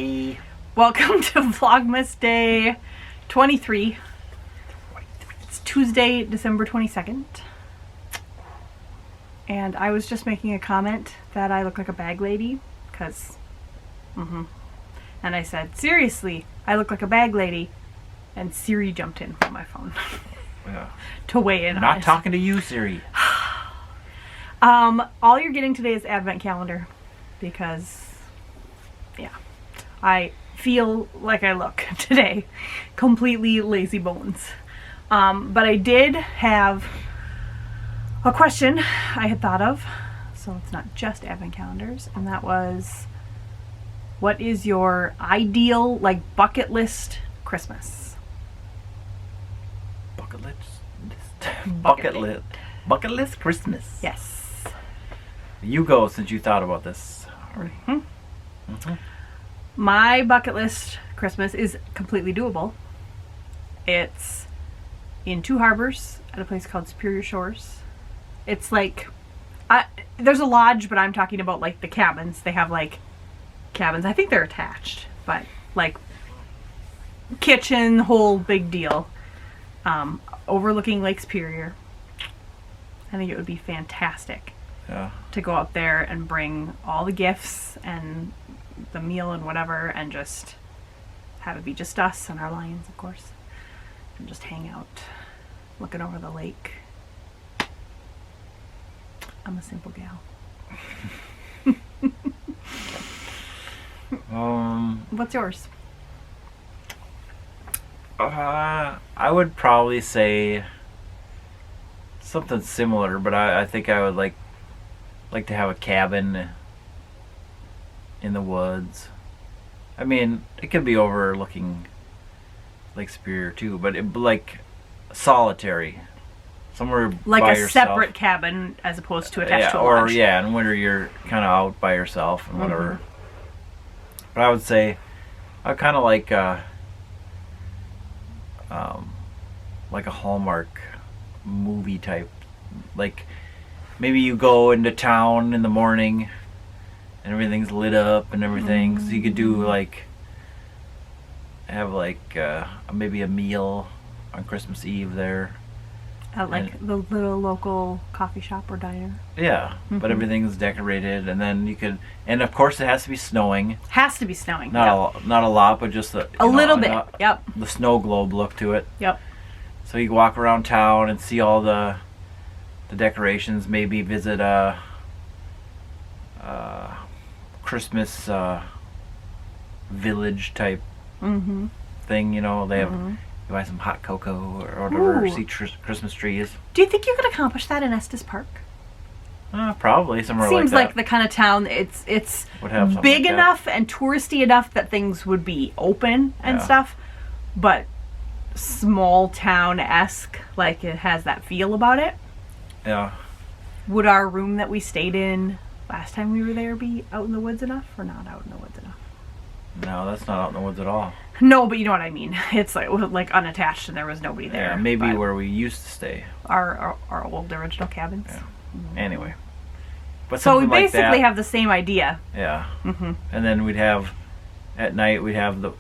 Hi. Welcome to Vlogmas Day 23. It's Tuesday, December 22nd. And I was just making a comment that I look like a bag lady, because, and I said, seriously, I look like a bag lady. And Siri jumped in on my phone to weigh in on Not it. talking to you, Siri. All you're getting today is advent calendar, because, yeah, I feel like I look today. Completely lazy bones. But I did have a question I had thought of, so it's not just advent calendars, and that was, what is your ideal, like, bucket list Christmas? Bucket Bucket list Christmas. Yes. You go, since you thought about this already. My bucket list Christmas is completely doable. It's in Two Harbors at a place called Superior Shores. It's like, there's a lodge, but I'm talking about like the cabins. They have like cabins. I think they're attached, but like kitchen, whole big deal. Overlooking Lake Superior. I think it would be fantastic to go up there and bring all the gifts and the meal and whatever, and just have it be just us and our lions, of course, and just hang out looking over the lake. I'm a simple gal. What's yours? I would probably say something similar, but I think I would like to have a cabin in the woods. I mean, it could be overlooking Lake Superior too, but like solitary, somewhere like by a yourself. separate cabin as opposed to attached to a lodge. In winter you're kind of out by yourself and whatever. But I would say I kind of like a Hallmark movie type. Like maybe you go into town in the morning and everything's lit up and everything, so you could do like have like maybe a meal on Christmas Eve there At like the little local coffee shop or diner. Yeah, but everything's decorated, and then you could, and of course it has to be snowing. Has to be snowing. Not a lot, but just a little bit. Yep. The snow globe look to it. Yep. So you can walk around town and see all the decorations. Maybe visit a Christmas village type thing. You know, they have. You buy some hot cocoa or whatever. See Christmas trees. Do you think you could accomplish that in Estes Park? Probably somewhere like that. Seems like the kind of town it's big enough and touristy enough that things would be open and stuff, but small town-esque, like it has that feel about it. Yeah. Would our room that we stayed in last time we were there be out in the woods enough, or not out in the woods enough? No, that's not out in the woods at all. No, but you know what I mean. It's like unattached and there was nobody there. Yeah, maybe where we used to stay. Our old original cabins. Yeah. Anyway. But so we basically like have the same idea. Yeah. And then at night we'd have the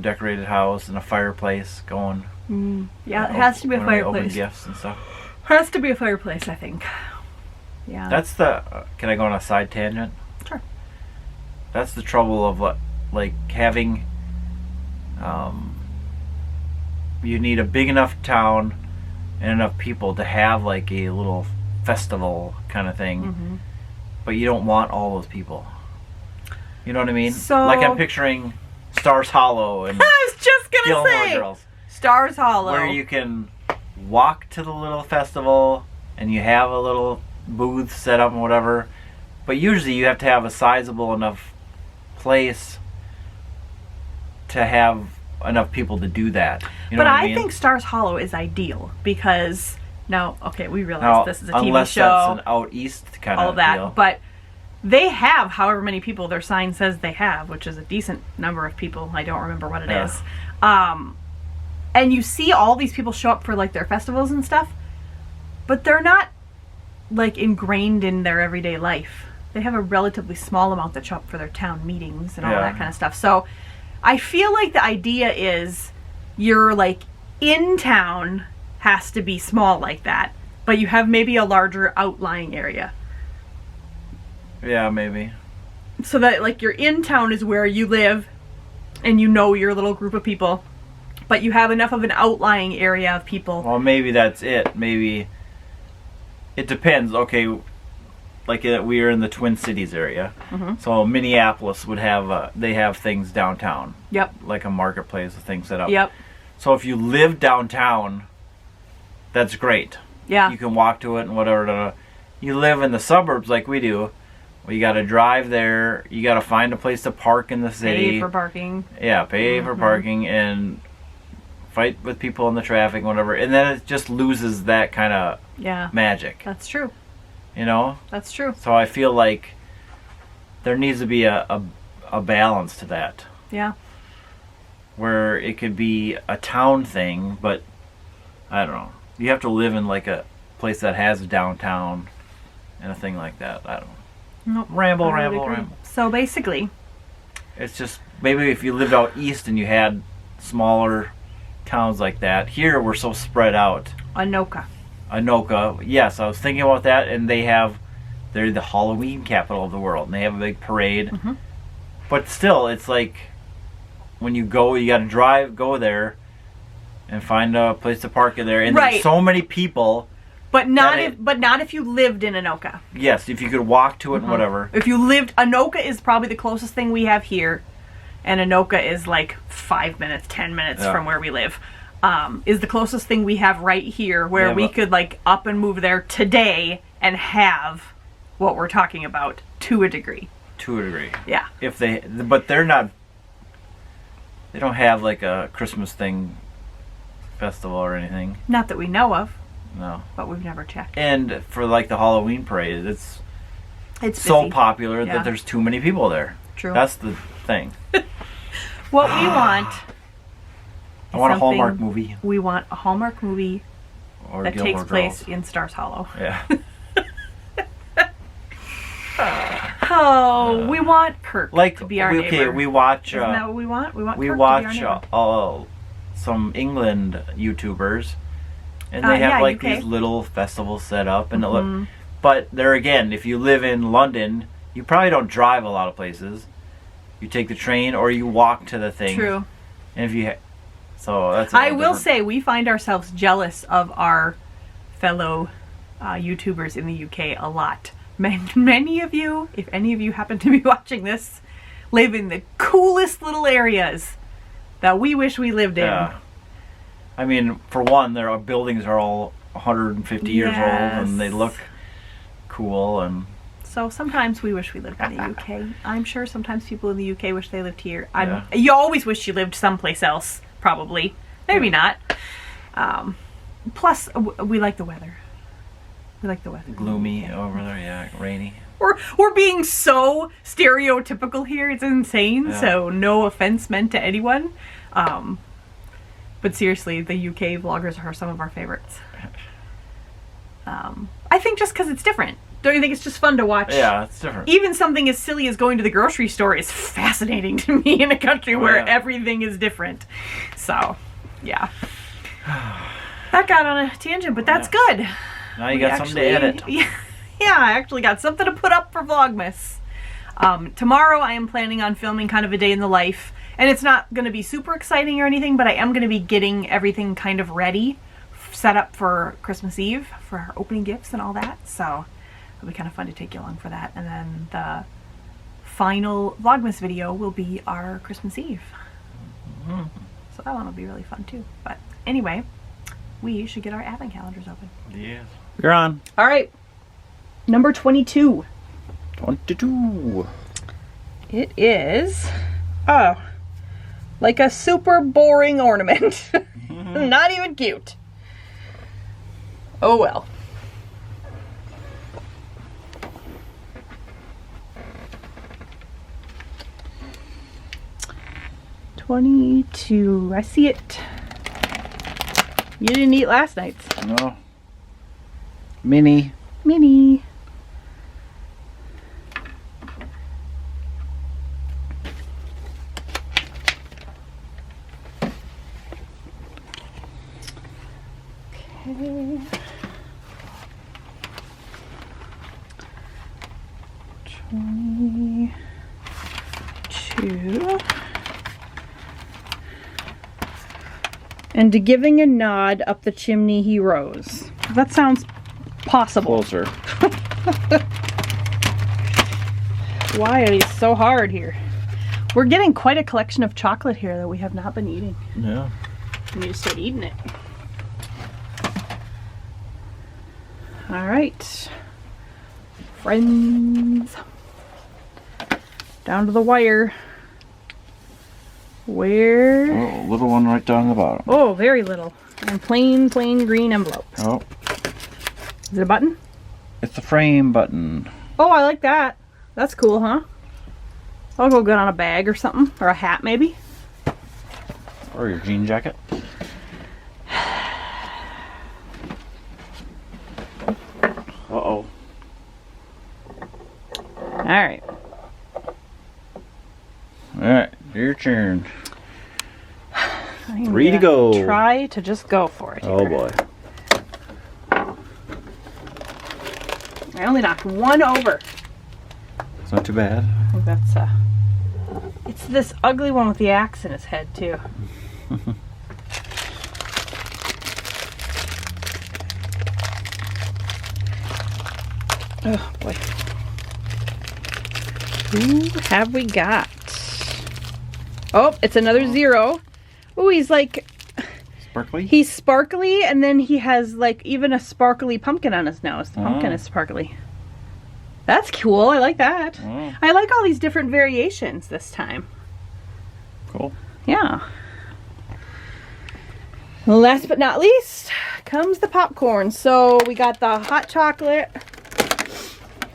decorated house and a fireplace going. Yeah, it has to be a fireplace. Open gifts and stuff. Has to be a fireplace, I think. Yeah. That's the. Can I go on a side tangent? Sure. That's the trouble of like having. You need a big enough town and enough people to have like a little festival kind of thing, but you don't want all those people. You know what I mean? So, like I'm picturing Stars Hollow and I was just gonna Gilmore say Girls. Stars Hollow, where you can walk to the little festival and you have a little booth set up and whatever, but usually you have to have a sizable enough place to have enough people to do that. You know but what I mean? think Stars Hollow is ideal because we realize this is a TV unless show, that's an out east kind all of that, deal. but they have however many people their sign says they have, which is a decent number of people. I don't remember what it is. And you see all these people show up for like their festivals and stuff, but they're not like ingrained in their everyday life. they have a relatively small amount that show up for their town meetings and all Yeah. that kind of stuff. So I feel like the idea is you're like in town has to be small like that, but you have maybe a larger outlying area. Yeah, maybe. So that like your in town is where you live and you know your little group of people, but you have enough of an outlying area of people. Well, maybe that's it. Maybe it depends. Okay, like we are in the Twin Cities area, so Minneapolis would have they have things downtown. Yep. Like a marketplace with things set up. Yep. So if you live downtown, that's great. Yeah. You can walk to it and whatever. You live in the suburbs like we do. Well, you got to drive there. You got to find a place to park in the city. Pay for parking. Yeah, pay for parking and fight with people in the traffic and whatever. And then it just loses that kind of magic. That's true. You know? That's true. So I feel like there needs to be a balance to that. Yeah. Where it could be a town thing, but I don't know. You have to live in like a place that has a downtown and a thing like that. I don't know. Nope. Ramble. So basically, it's just maybe if you lived out east and you had smaller towns like that. Here we're so spread out. Anoka. Yes, I was thinking about that, and they're the Halloween capital of the world, and they have a big parade. But still, it's like when you go, you got to go there, and find a place to park in there. And there's so many people. But not if you lived in Anoka. Yes, if you could walk to it and whatever. If you lived, Anoka is probably the closest thing we have here, and Anoka is like 5 minutes, 10 minutes from where we live. Is the closest thing we have right here, where we could like up and move there today and have what we're talking about to a degree. Yeah. But they're not. They don't have like a Christmas festival or anything. Not that we know of. No. But we've never checked. And for like the Halloween parade, it's so busy. Popular that there's too many people there. True. That's the thing. What we want. I want a Hallmark movie. We want a Hallmark movie or that Gilmore takes place Girls. in Stars Hollow. Yeah. We want Kirk to be our neighbor. Okay, we watch. Isn't that what we want? We want we Kirk watch to be our neighbor. some England YouTubers, and they have like UK. these little festivals set up, and but there again, if you live in London, you probably don't drive a lot of places. You take the train or you walk to the thing. True. And if you, so that's. I will say we find ourselves jealous of our fellow YouTubers in the UK a lot. Many of you, if any of you happen to be watching this, live in the coolest little areas that we wish we lived in. Yeah. I mean, for one, their buildings are all 150 years old, and they look cool. And so sometimes we wish we lived in the UK. I'm sure sometimes people in the UK wish they lived here. Yeah. You always wish you lived someplace else, probably. Maybe not. Plus, we like the weather. We like the weather. Gloomy over there, yeah, rainy. We're being so stereotypical here. It's insane. Yeah. So no offense meant to anyone. But seriously, the UK vloggers are some of our favorites. I think just because it's different. Don't you think it's just fun to watch? Yeah, it's different. Even something as silly as going to the grocery store is fascinating to me in a country where everything is different. So, yeah. That got on a tangent, but that's good. Now you got something to edit. Yeah, I actually got something to put up for Vlogmas. Tomorrow I am planning on filming kind of a day in the life. And it's not going to be super exciting or anything, but I am going to be getting everything kind of ready, set up for Christmas Eve, for our opening gifts and all that. So it'll be kind of fun to take you along for that. And then the final Vlogmas video will be our Christmas Eve. So that one will be really fun too. But anyway, we should get our advent calendars open. Yes. You're on. All right. Number 22. 22. It is, like a super boring ornament. Not even cute. Oh well. $22. I see it. You didn't eat last night's. No. Mini. Okay. 22. And to giving a nod up the chimney he rose. That sounds possible. Closer. Why are these so hard here? We're getting quite a collection of chocolate here that we have not been eating. Yeah. We need to start eating it. All right, friends. Down to the wire. Where? Oh, little one right down the bottom. Oh, very little. And plain green envelope. Oh. Is it a button? It's the frame button. Oh, I like that. That's cool, huh? That'll go good on a bag or something. Or a hat, maybe. Or your jean jacket. Uh-oh. Alright. Alright, your turn. I'm 3 to gonna go. Try to just go for it. Oh here. boy. I only knocked one over. It's not too bad. I think that's it's this ugly one with the axe in his head too. Oh boy. Who have we got? Oh, it's another 0. Oh, he's like, Sparkly? he's sparkly, and then he has like even a sparkly pumpkin on his nose. The pumpkin is sparkly. That's cool. I like that. Oh. I like all these different variations this time. Cool. Yeah. Last but not least comes the popcorn. So we got the hot chocolate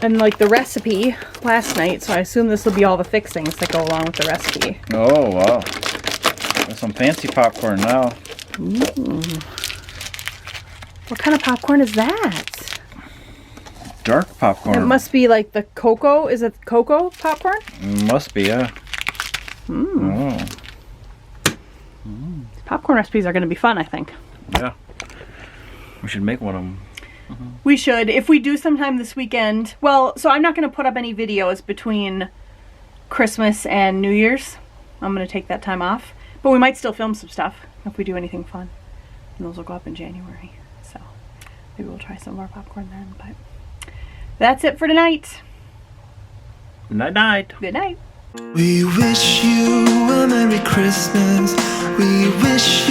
and like the recipe last night. So I assume this will be all the fixings that go along with the recipe. Oh, wow. There's some fancy popcorn now. Ooh. What kind of popcorn is that? Dark popcorn. It must be like the cocoa. Is it cocoa popcorn? Must be, yeah. Oh. Popcorn recipes are going to be fun, I think. Yeah. We should make one of them. We should. If we do sometime this weekend. Well, so I'm not going to put up any videos between Christmas and New Year's. I'm going to take that time off. But we might still film some stuff if we do anything fun. And those will go up in January. So maybe we'll try some more popcorn then. But that's it for tonight. Night night. Good night. We wish you a Merry Christmas. We wish